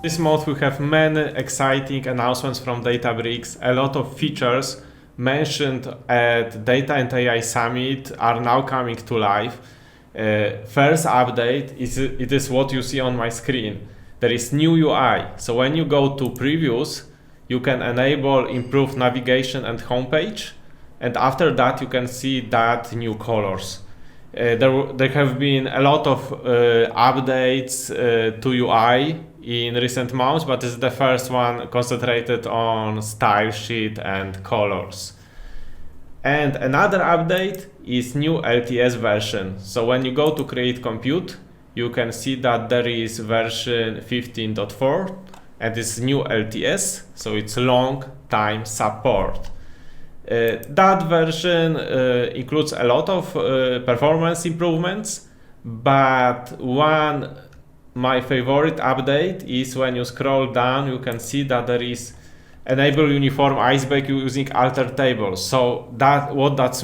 This month we have many exciting announcements from Databricks. A lot of features mentioned at Data and AI Summit are now coming to life. First update it is what you see on my screen. There is new UI. So when you go to previews, you can enable improved navigation and homepage. And after that, you can see that new colors. There have been a lot of updates to UI in recent months, but this is the first one concentrated on style sheet and colors. And another update is new LTS version. So when you go to create compute, you can see that there is version 15.4 and this new LTS, so it's long time support. That version includes a lot of performance improvements, but my favorite update is when you scroll down, you can see that there is enable uniform iceberg using alter tables. So what does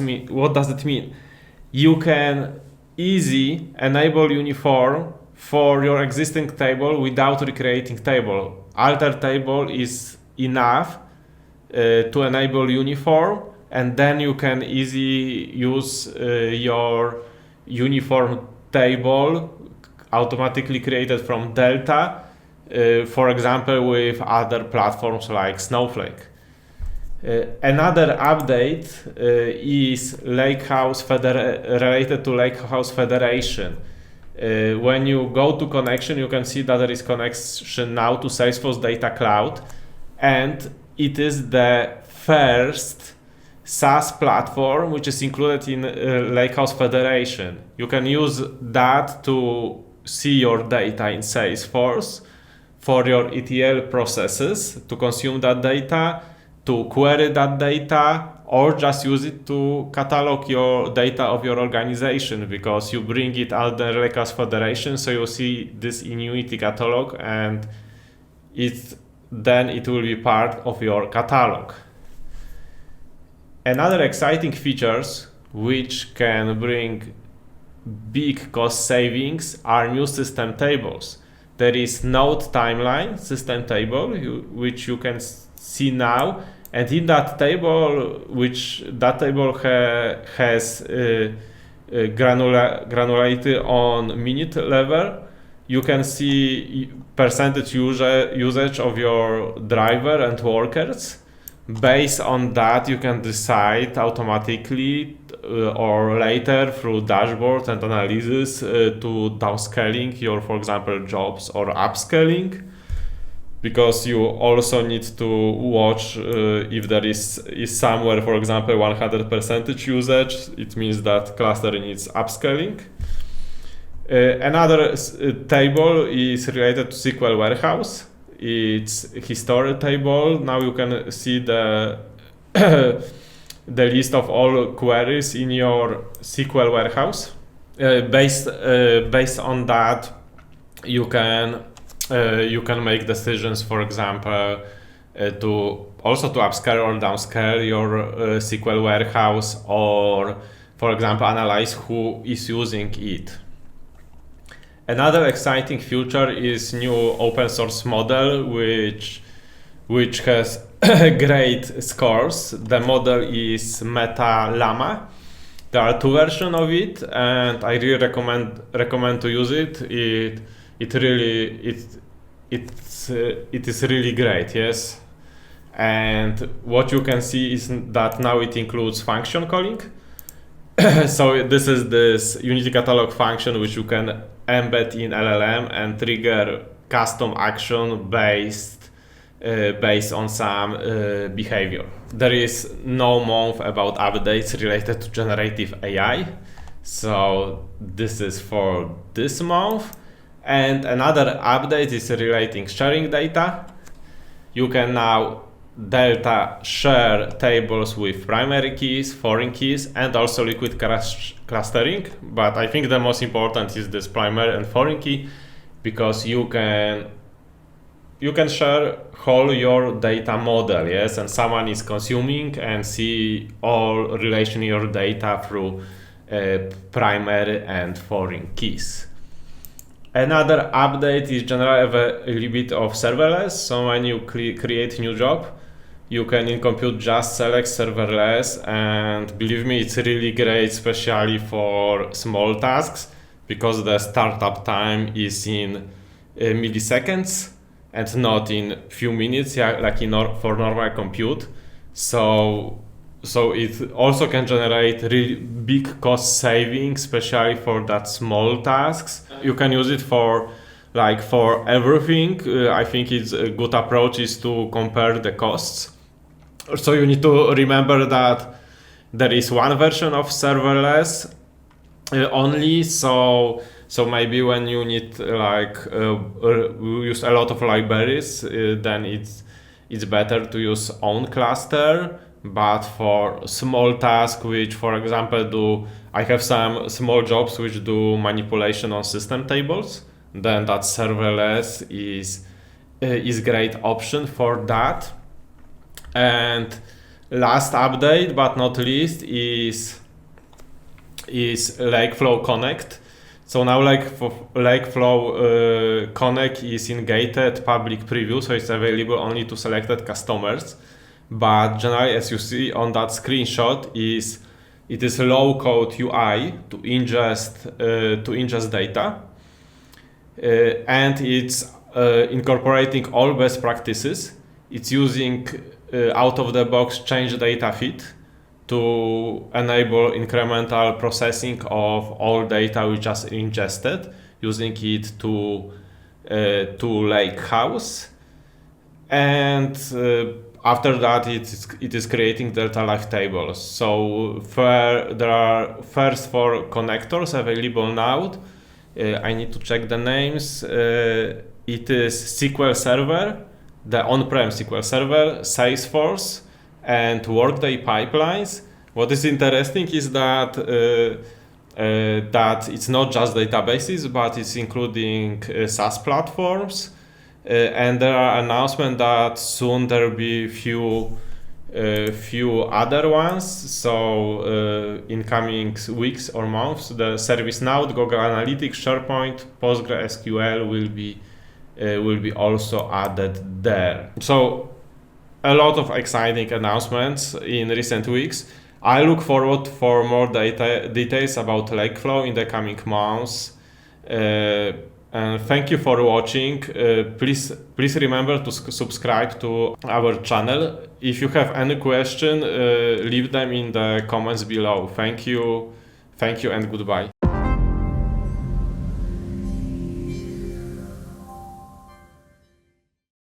it mean? You can easy enable uniform for your existing table without recreating table. Alter table is enough to enable uniform, and then you can easily use your uniform table automatically created from Delta, for example, with other platforms like Snowflake. Another update is related to Lakehouse Federation. When you go to connection, you can see that there is connection now to Salesforce Data Cloud, and it is the first SaaS platform which is included in Lakehouse Federation. You can use that to see your data in Salesforce for your ETL processes, to consume that data, to query that data, or just use it to catalog your data of your organization, because you bring it out the Lakehouse Federation, so you see this in Unity catalog, and then it will be part of your catalog. Another exciting features which can bring big cost savings are new system tables. There is node timeline system table, which you can see now, and in that table, has granularity on minute level, you can see percentage usage of your driver and workers. Based on that, you can decide automatically or later through dashboards and analysis to downscaling your, for example, jobs or upscaling, because you also need to watch if there is somewhere, for example, 100% usage, it means that cluster needs upscaling. Another table is related to SQL Warehouse. It's a history table. Now you can see the list of all queries in your SQL Warehouse. Based on that, you can make decisions, for example, to upscale or downscale your SQL Warehouse, or, for example, analyze who is using it. Another exciting feature is new open source model, which has great scores. The model is LLaMA. There are two versions of it, and I really recommend to use it. It is really great, yes. And what you can see is that now it includes function calling. So this is this Unity catalog function which you can embed in LLM and trigger custom action based on some behavior. There is no month about updates related to generative AI, so this is for this month. And another update is relating sharing data. You can now Delta share tables with primary keys, foreign keys, and also liquid clustering. But I think the most important is this primary and foreign key, because you can share whole your data model, yes, and someone is consuming and see all relation in your data through primary and foreign keys. Another update is generally a little bit of serverless. So when you create new job, you can in compute just select serverless, and believe me, it's really great, especially for small tasks, because the startup time is in milliseconds and not in few minutes, like for normal compute. So it also can generate really big cost savings, especially for that small tasks. You can use it for everything. I think it's a good approach is to compare the costs. So you need to remember that there is one version of serverless only. So maybe when you need use a lot of libraries, then it's better to use own cluster. But for small tasks, which for example I have some small jobs which do manipulation on system tables, then that serverless is great option for that. And last update, but not least, is L-akeflow Connect. So now L-akeflow Connect is in gated public preview, so it's available only to selected customers. But generally, as you see on that screenshot, it is a low-code UI to ingest data, and it's incorporating all best practices. It's using out-of-the-box change data feed to enable incremental processing of all data which is ingested, using it to Lakehouse, and after that, it is creating delta life tables. So there are first 4 connectors available now. I need to check the names. It is SQL Server, the on-prem SQL Server, Salesforce, and Workday pipelines. What is interesting is that it's not just databases, but it's including SaaS platforms. And there are announcements that soon there will be few other ones. So in coming weeks or months, the ServiceNow, Google Analytics, SharePoint, PostgreSQL will be also added there. So a lot of exciting announcements in recent weeks. I look forward for more details about L-akeflow in the coming months. And thank you for watching. Please remember to subscribe to our channel. If you have any question, leave them in the comments below. Thank you and goodbye.